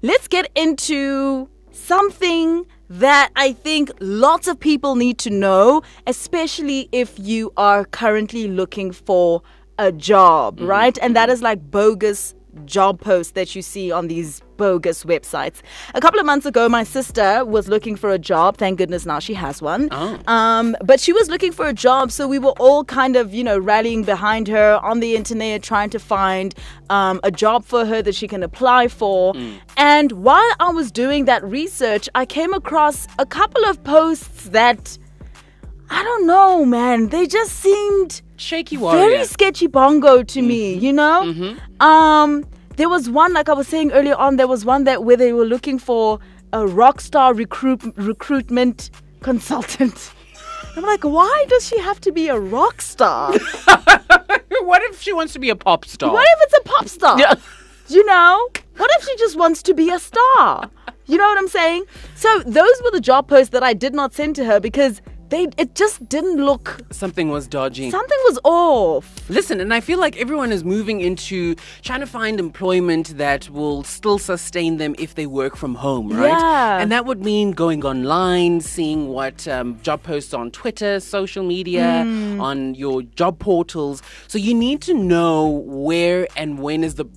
let's get into something that I think lots of people need to know, especially if you are currently looking for a job, right? And that is like bogus job posts that you see on these bogus websites. A couple of months ago, my sister was looking for a job. Thank goodness now she has one. But she was looking for a job, so we were all kind of, rallying behind her on the internet, trying to find a job for her that she can apply for. And while I was doing that research, I came across a couple of posts that, I don't know, man, they just seeed shaky warrior. Very sketchy bongo to me, There was one, like I was saying earlier on, there was one where they were looking for a rock star recruitment consultant. I'm like, why does she have to be a rock star? What if she wants to be a pop star? What if it's a pop star? Yeah. What if she just wants to be a star? You know what I'm saying? So those were the job posts that I did not send to her because it just didn't look... Something was dodgy. Something was off. Listen, and I feel like everyone is moving into trying to find employment that will still sustain them if they work from home, right? Yeah. And that would mean going online, seeing what job posts on Twitter, social media, on your job portals. So you need to know where and when is the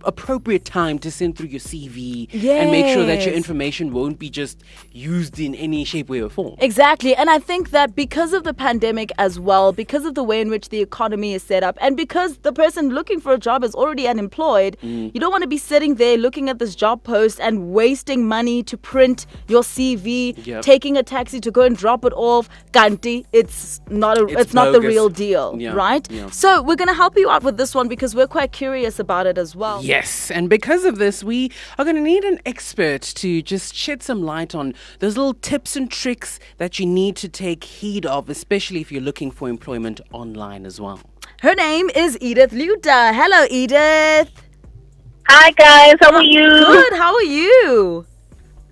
appropriate time to send through your CV and make sure that your information won't be just used in any shape, way, or form. Exactly. And I think that because of the pandemic as well, because of the way in which the economy is set up, and because the person looking for a job is already unemployed, you don't want to be sitting there looking at this job post and wasting money to print your CV, taking a taxi to go and drop it off. Ganti, it's not the real deal, right? Yeah. So we're going to help you out with this one because we're quite curious about it as well. Yes, and because of this, we are going to need an expert to just shed some light on those little tips and tricks that you need to take heed of, especially if you're looking for employment online as well. Her name is Edith Luta. Hello, Edith. Hi, guys. How are you? Good. How are you?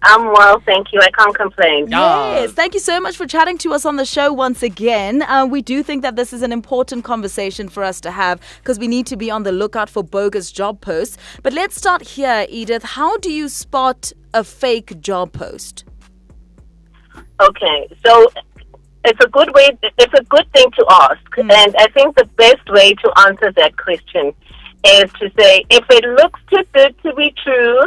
I'm well, thank you. I can't complain. Yes, thank you so much for chatting to us on the show once again. We do think that this is an important conversation for us to have because we need to be on the lookout for bogus job posts. But let's start here, Edith. How do you spot a fake job post? Okay, so it's a good thing to ask. And I think the best way to answer that question is to say, if it looks too good to be true,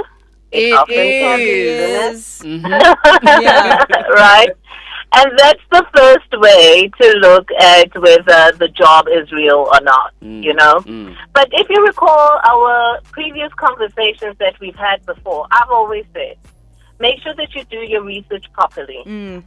it often is. Right? And that's the first way to look at whether the job is real or not, But if you recall our previous conversations that we've had before, I've always said, make sure that you do your research properly.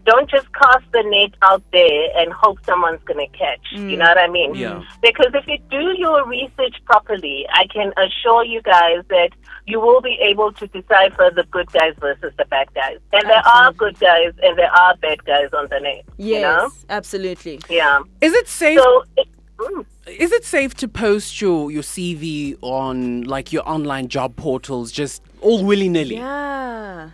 Don't just cast the net out there and hope someone's going to catch. You know what I mean? Yeah. Because if you do your research properly, I can assure you guys that you will be able to decipher the good guys versus the bad guys. And there are good guys and there are bad guys on the net. Yes, absolutely. Yeah. Is it safe? So, is it safe to post your CV on like your online job portals just all willy-nilly? Yeah.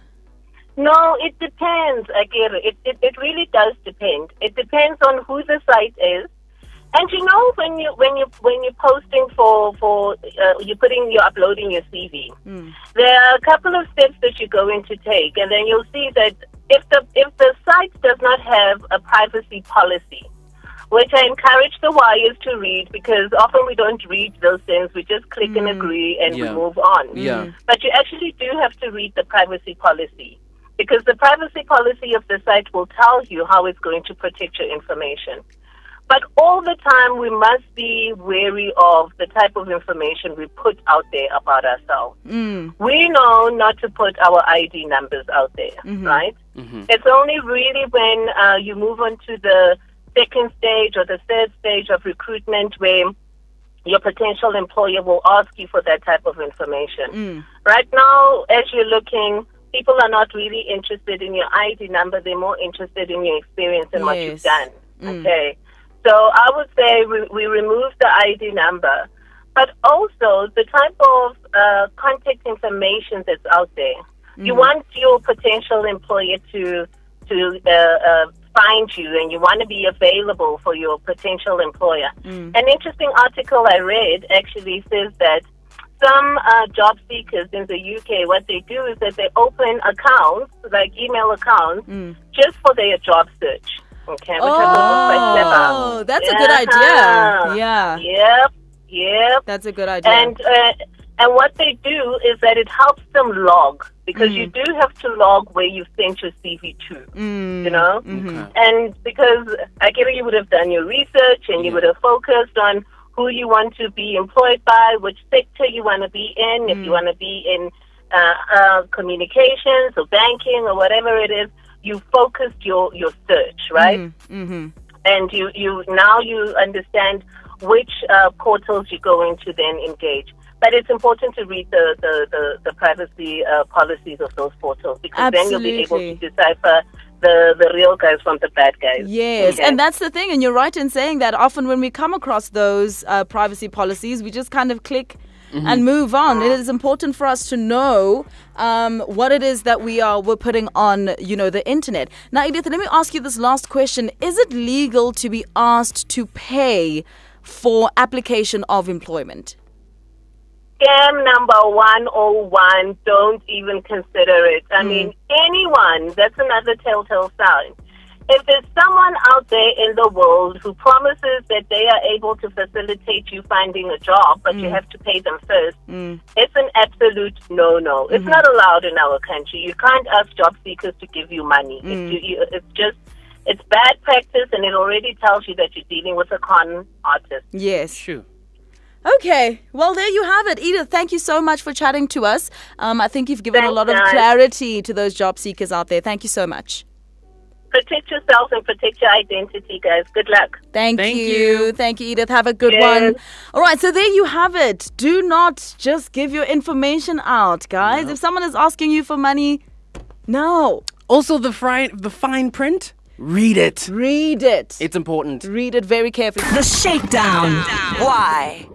No, it depends. I get it. It really does depend. It depends on who the site is, and when you're posting you're uploading your CV. There are a couple of steps that you're going to take, and then you'll see that if the site does not have a privacy policy, which I encourage the wires to read because often we don't read those things. We just click and agree and we move on. Yeah. But you actually do have to read the privacy policy. Because the privacy policy of the site will tell you how it's going to protect your information. But all the time, we must be wary of the type of information we put out there about ourselves. We know not to put our ID numbers out there, right? It's only really when you move on to the second stage or the third stage of recruitment where your potential employer will ask you for that type of information. Right now, as you're looking, people are not really interested in your ID number. They're more interested in your experience and what you've done. Okay. So I would say we remove the ID number, but also the type of contact information that's out there. You want your potential employer to find you, and you want to be available for your potential employer. An interesting article I read actually says that some job seekers in the UK, what they do is that they open accounts, like email accounts, just for their job search. Okay, which I thought was quite clever. Oh, that's a good idea. Yeah. Yep. That's a good idea. And what they do is that it helps them log, because you do have to log where you sent your CV to, you know? Okay. And because I get it, you would have done your research and you would have focused on who you want to be employed by, which sector you want to be in, if you want to be in communications or banking or whatever it is, you focused your search, right? And you now you understand which portals you're going to then engage. But it's important to read the privacy policies of those portals, because then you'll be able to decipher the real guys from the bad guys. Yes, and that's the thing. And you're right in saying that often when we come across those privacy policies, we just kind of click and move on. It is important for us to know what it is that we're putting on, the internet. Now, Edith, let me ask you this last question. Is it legal to be asked to pay for application of employment? Scam number 101, don't even consider it. I mean, anyone, that's another telltale sign. If there's someone out there in the world who promises that they are able to facilitate you finding a job, but you have to pay them first, it's an absolute no-no. It's not allowed in our country. You can't ask job seekers to give you money. It's bad practice, and it already tells you that you're dealing with a con artist. Yes. Sure. Okay, well, there you have it. Edith, thank you so much for chatting to us. I think you've given a lot of clarity to those job seekers out there. Thank you so much. Protect yourself and protect your identity, guys. Good luck. Thank you. Thank you, Edith. Have a good one. All right, so there you have it. Do not just give your information out, guys. If someone is asking you for money, no. Also, the fine print, read it. Read it. It's important. Read it very carefully. The Shakedown. Why?